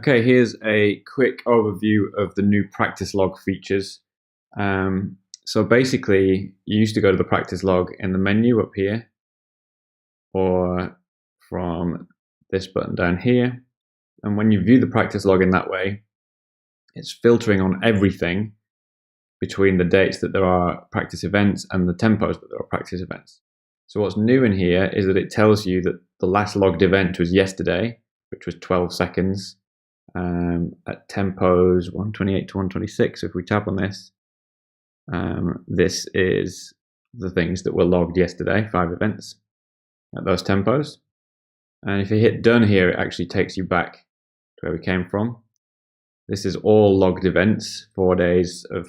Okay, here's a quick overview of the new practice log features. So basically, you used to go to the practice log in the menu up here, or from this button down here. And when you view the practice log in that way, it's filtering on everything between the dates that there are practice events and the tempos that there are practice events. So what's new in here is that it tells you that the last logged event was yesterday, which was 12 seconds. At tempos 128 to 126. So if we tap on this, this is the things that were logged yesterday, 5 events at those tempos. And if you hit done here, it actually takes you back to where we came from. This is all logged events, 4 days of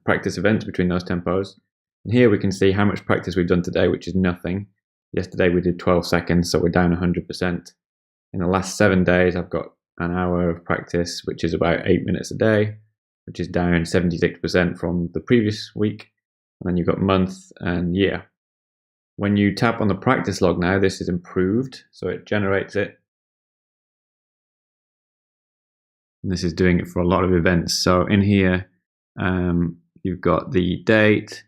practice events between those tempos. And here we can see how much practice we've done today, which is nothing. Yesterday we did 12 seconds, so we're down 100%. In the last 7 days, I've got an hour of practice, which is about 8 minutes a day, which is down 76% from the previous week. And then you've got month and year. When you tap on the practice log now, this is improved, so it generates it. And this is doing it for a lot of events. So in here, you've got the date.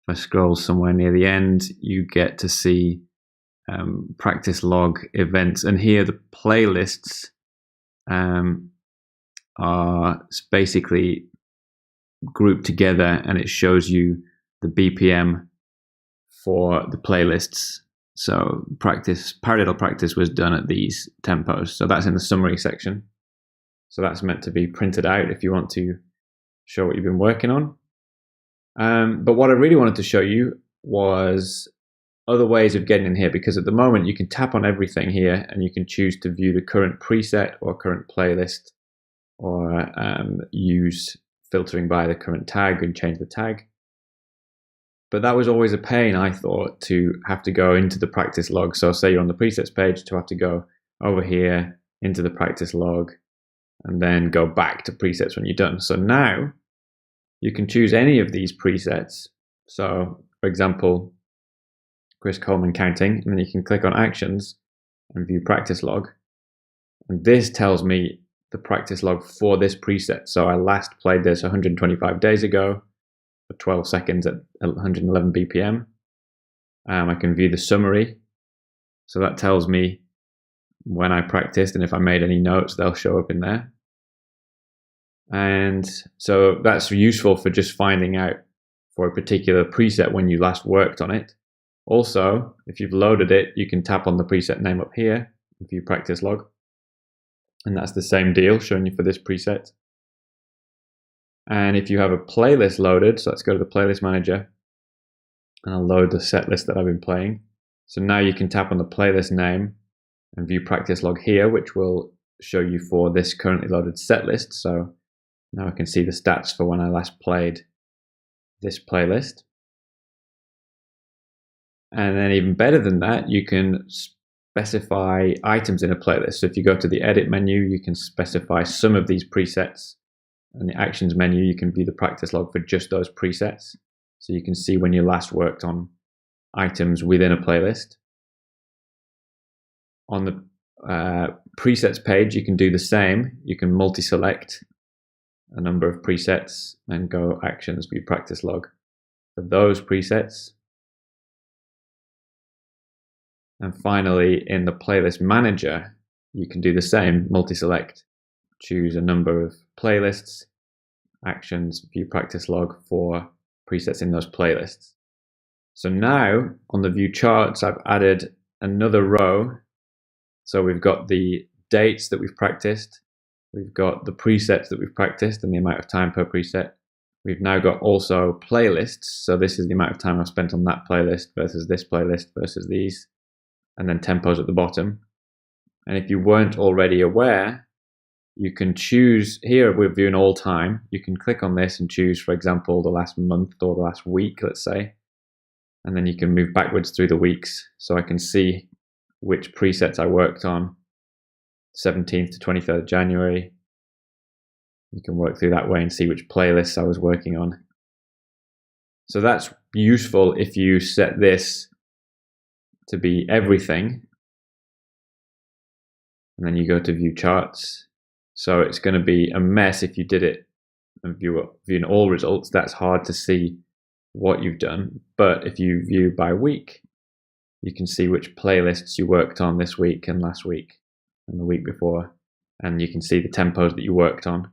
If I scroll somewhere near the end, you get to see practice log events. And here the playlists are basically grouped together, and it shows you the BPM for the playlists. So paradiddle practice was done at these tempos. So that's in the summary section. So that's meant to be printed out if you want to show what you've been working on. But what I really wanted to show you was other ways of getting in here, because at the moment you can tap on everything here and you can choose to view the current preset or current playlist, or use filtering by the current tag and change the tag. But that was always a pain, I thought, to have to go into the practice log. So say you're on the presets page, to have to go over here into the practice log and then go back to presets when you're done. So now you can choose any of these presets. So for example, Chris Coleman counting, and then you can click on actions and view practice log. And this tells me the practice log for this preset. So I last played this 125 days ago for 12 seconds at 111 BPM. I can view the summary. So that tells me when I practiced, and if I made any notes, they'll show up in there. And so that's useful for just finding out for a particular preset when you last worked on it. Also, if you've loaded it, you can tap on the preset name up here and view practice log. And that's the same deal, showing you for this preset. And if you have a playlist loaded, so let's go to the playlist manager and I'll load the set list that I've been playing. So now you can tap on the playlist name and view practice log here, which will show you for this currently loaded set list. So now I can see the stats for when I last played this playlist. And then even better than that, you can specify items in a playlist. So if you go to the edit menu, you can specify some of these presets. And the actions menu, you can view the practice log for just those presets. So you can see when you last worked on items within a playlist. On the presets page, you can do the same. You can multi-select a number of presets and go actions, view practice log for those presets. And finally, in the playlist manager, you can do the same, multi-select, choose a number of playlists, actions, view practice log for presets in those playlists. So now on the view charts, I've added another row. So we've got the dates that we've practiced. We've got the presets that we've practiced and the amount of time per preset. We've now got also playlists. So this is the amount of time I've spent on that playlist versus this playlist versus these. And then tempos at the bottom. And if you weren't already aware, you can choose, here we're viewing all time. You can click on this and choose, for example, the last month or the last week, let's say. And then you can move backwards through the weeks. So I can see which presets I worked on, 17th to 23rd of January. You can work through that way and see which playlists I was working on. So that's useful if you set this to be everything. And then you go to view charts So it's going to be a mess if you did it and viewing all results. That's hard to see what you've done. But if you view by week, you can see which playlists you worked on this week and last week and the week before. And you can see the tempos that you worked on.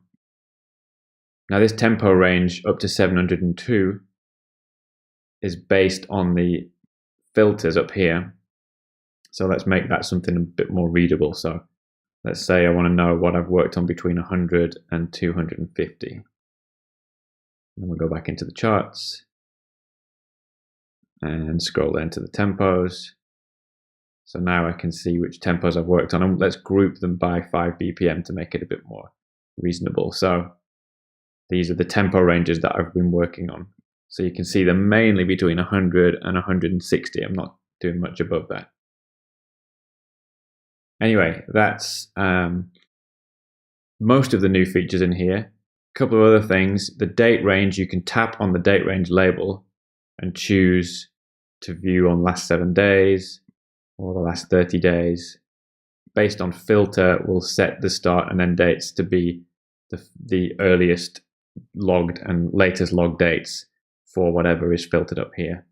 Now this tempo range up to 702 is based on the filters up here. So let's make that something a bit more readable. So let's say I want to know what I've worked on between 100 and 250. And then we'll go back into the charts and scroll down to the tempos. So now I can see which tempos I've worked on, and let's group them by 5 BPM to make it a bit more reasonable. So these are the tempo ranges that I've been working on. So you can see they're mainly between 100 and 160. I'm not doing much above that. Anyway, that's most of the new features in here. A couple of other things. The date range, you can tap on the date range label and choose to view on last 7 days or the last 30 days. Based on filter, we'll set the start and end dates to be the earliest logged and latest log dates for whatever is filtered up here.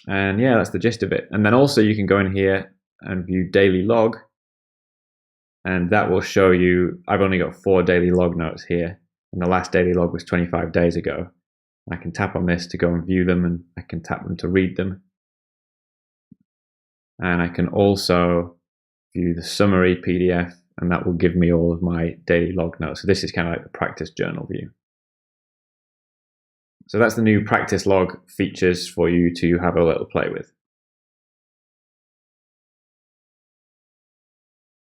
And yeah, that's the gist of it. And then also you can go in here and view daily log, and that will show you, I've only got 4 daily log notes here, and the last daily log was 25 days ago. I can tap on this to go and view them, and I can tap them to read them. And I can also view the summary PDF, and that will give me all of my daily log notes. So this is kind of like the practice journal view. So that's the new practice log features for you to have a little play with.